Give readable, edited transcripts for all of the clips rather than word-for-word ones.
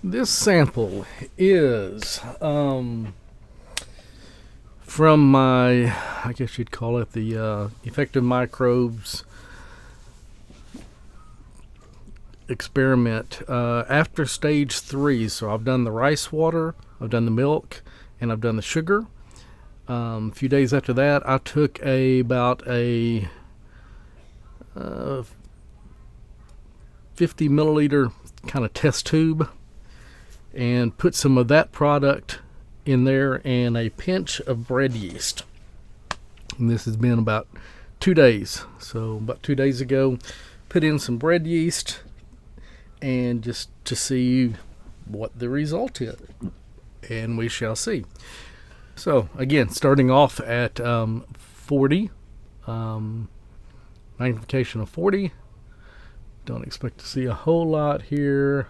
This sample is from my, I guess you'd call it the effective microbes experiment after stage 3. So I've done the rice water, I've done the milk, and I've done the sugar. A few days after that, I took about a 50 milliliter kind of test tube and put some of that product in there and a pinch of bread yeast. And this has been about 2 days. So about 2 days ago, put in some bread yeast and just to see what the result is. And we shall see. So again, starting off at 40, magnification of 40. Don't expect to see a whole lot here.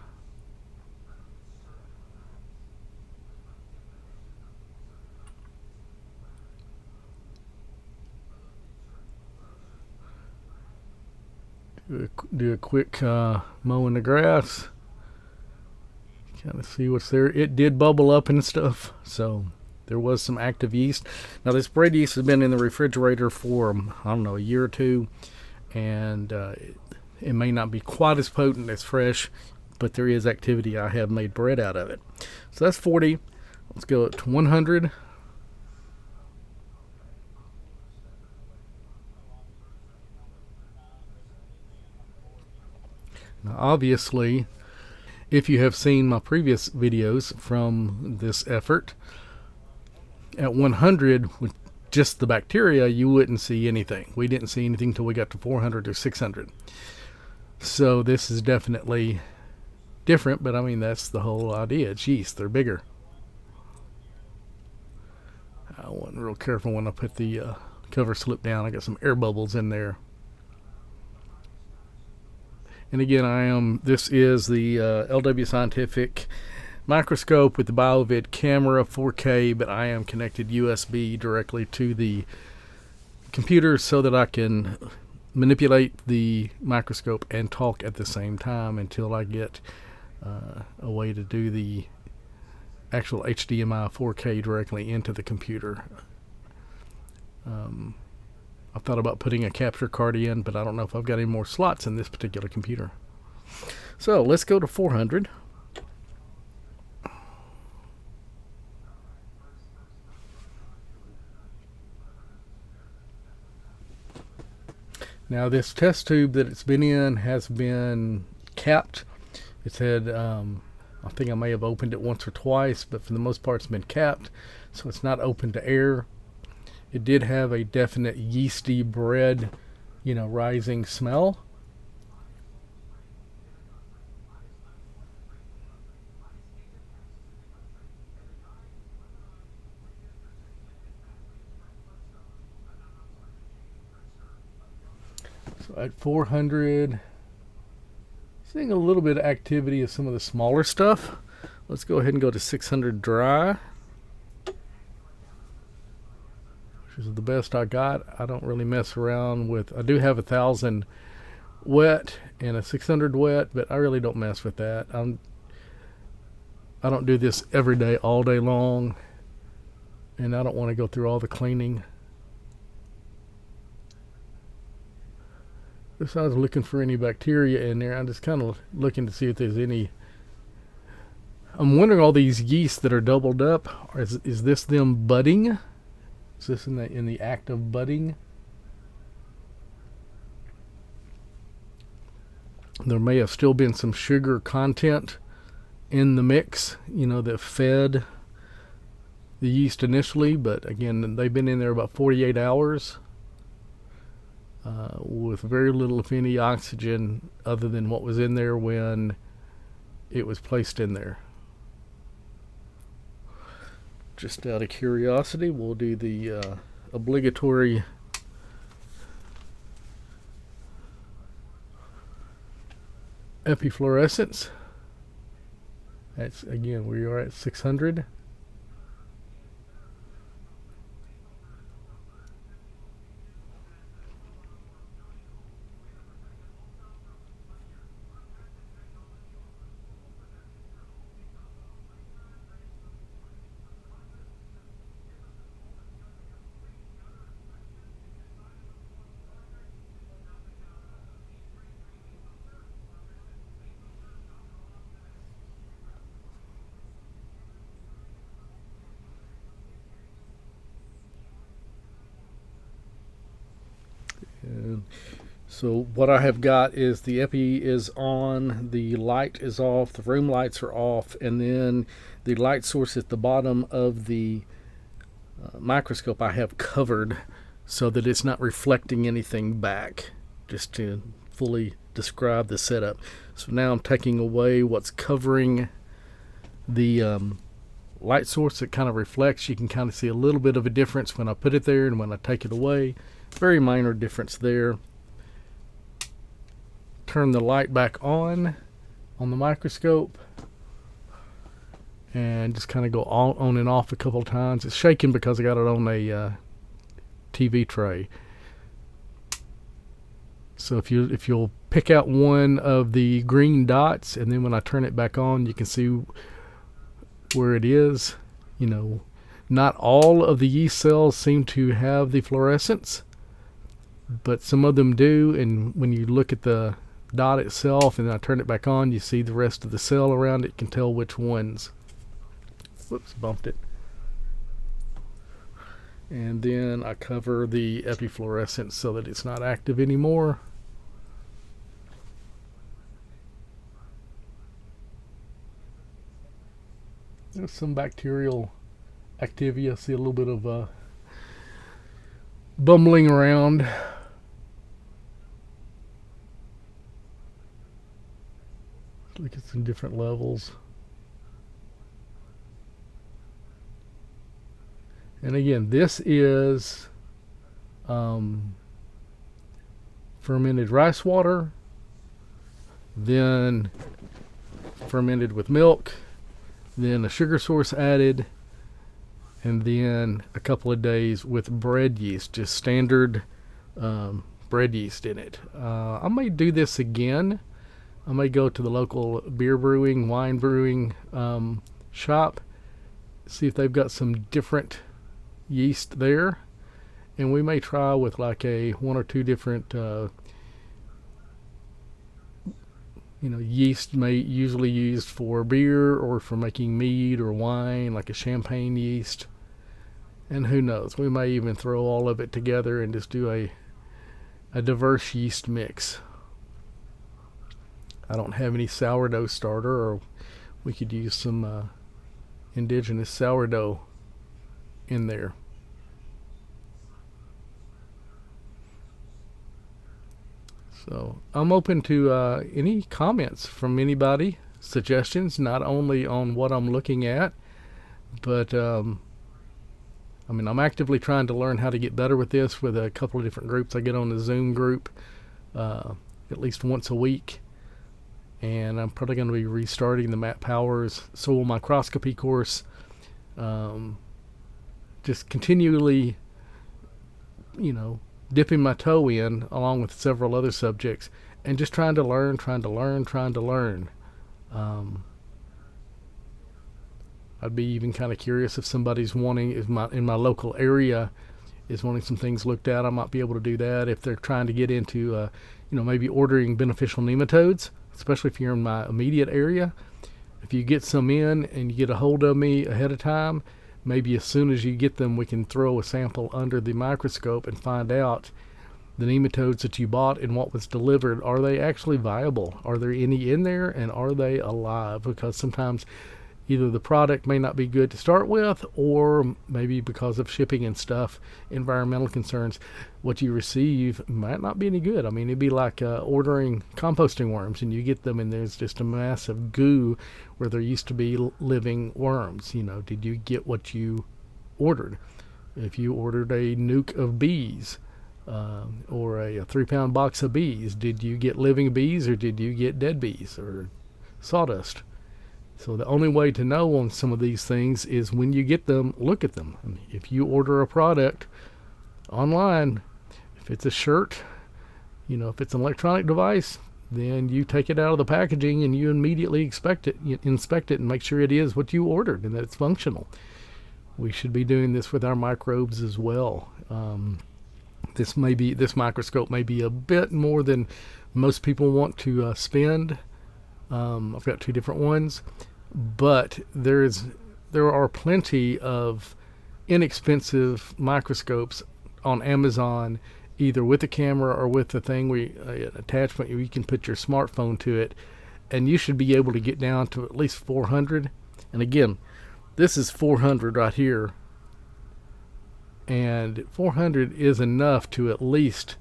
Do a quick mowing the grass. Kind of see what's there. It did bubble up and stuff, so there was some active yeast. Now this bread yeast has been in the refrigerator for, I don't know, a year or two, and it may not be quite as potent as fresh, but there is activity. I have made bread out of it. So that's 40. Let's go to 100. Now obviously, if you have seen my previous videos from this effort, at 100 with just the bacteria, you wouldn't see anything. We didn't see anything until we got to 400 or 600. So this is definitely different, but I mean, that's the whole idea. It's yeast. They're bigger. I wasn't real careful when I put the cover slip down. I got some air bubbles in there. And again, this is the LW Scientific microscope with the BioVid camera 4K, but I am connected USB directly to the computer so that I can manipulate the microscope and talk at the same time until I get a way to do the actual HDMI 4K directly into the computer. I thought about putting a capture card in, but I don't know if I've got any more slots in this particular computer. So let's go to 400. Now this test tube that it's been in has been capped. It's had, I think I may have opened it once or twice, but for the most part it's been capped, so it's not open to air. It did have a definite yeasty bread, rising smell. So at 400, seeing a little bit of activity of some of the smaller stuff. Let's go ahead and go to 600 dry, which is the best I got. I don't really mess around with, I do have 1,000 wet and a 600 wet, but I really don't mess with that. I don't do this every day, all day long, and I don't want to go through all the cleaning. Besides looking for any bacteria in there, I'm just kind of looking to see if there's any. I'm wondering, all these yeast that are doubled up, is this them budding? Is this in the act of budding? There may have still been some sugar content in the mix, that fed the yeast initially, but again, they've been in there about 48 hours. With very little, if any, oxygen other than what was in there when it was placed in there. Just out of curiosity, we'll do the obligatory epifluorescence. That's, again, we are at 600. So what I have got is the epi is on, the light is off, the room lights are off, and then the light source at the bottom of the microscope I have covered so that it's not reflecting anything back, just to fully describe the setup. So now I'm taking away what's covering the light source that kind of reflects. You can kind of see a little bit of a difference when I put it there and when I take it away. Very minor difference there. Turn the light back on the microscope and just kind of go on and off a couple of times. It's shaking because I got it on a TV tray. So if you'll pick out one of the green dots, and then when I turn it back on, you can see where it is. You know, not all of the yeast cells seem to have the fluorescence, but some of them do. And when you look at the dot itself and I turn it back on, you see the rest of the cell around it. You can tell which ones. Whoops, bumped it. And then I cover the epifluorescence so that it's not active anymore. There's some bacterial activity. I see a little bit of bumbling around. Look at some different levels. And again, this is fermented rice water, then fermented with milk, then a sugar source added, and then a couple of days with bread yeast, just standard bread yeast in it. I may do this again. I may go to the local beer brewing, wine brewing shop, see if they've got some different yeast there, and we may try with like one or two different yeast usually used for beer or for making mead or wine, like a champagne yeast. And who knows, we may even throw all of it together and just do a diverse yeast mix. I don't have any sourdough starter, or we could use some indigenous sourdough in there. So I'm open to any comments from anybody, suggestions, not only on what I'm looking at, but I'm actively trying to learn how to get better with this with a couple of different groups. I get on the Zoom group at least once a week, and I'm probably going to be restarting the Matt Powers soil microscopy course. Just continually, dipping my toe in along with several other subjects and just trying to learn. I'd be even kind of curious if somebody's wanting, in my local area, is wanting some things looked at. I might be able to do that if they're trying to get into, maybe ordering beneficial nematodes, especially if you're in my immediate area. If you get some in and you get a hold of me ahead of time, maybe as soon as you get them, we can throw a sample under the microscope and find out the nematodes that you bought and what was delivered. Are they actually viable? Are there any in there, and are they alive? Because sometimes either the product may not be good to start with, or maybe because of shipping and stuff, environmental concerns, what you receive might not be any good. It'd be like ordering composting worms, and you get them and there's just a massive goo where there used to be living worms. Did you get what you ordered? If you ordered a nuke of bees, or a 3-pound box of bees, did you get living bees or did you get dead bees or sawdust? So the only way to know on some of these things is when you get them, look at them. If you order a product online, if it's a shirt, if it's an electronic device, then you take it out of the packaging and you immediately inspect it and make sure it is what you ordered and that it's functional. We should be doing this with our microbes as well. This microscope may be a bit more than most people want to spend. I've got two different ones, but there are plenty of inexpensive microscopes on Amazon either with the camera or with the thing an attachment where you can put your smartphone to it, and you should be able to get down to at least 400. And again, this is 400 right here, and 400 is enough to at least,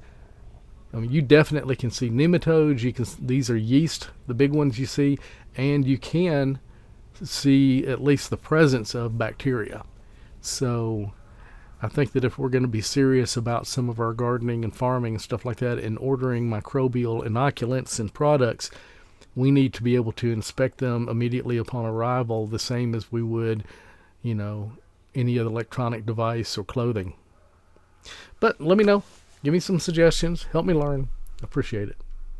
I mean, you definitely can see nematodes. These are yeast, the big ones you see, and you can see at least the presence of bacteria. So I think that if we're going to be serious about some of our gardening and farming and stuff like that, and ordering microbial inoculants and products, we need to be able to inspect them immediately upon arrival, the same as we would, any other electronic device or clothing. But let me know. Give me some suggestions. Help me learn. Appreciate it.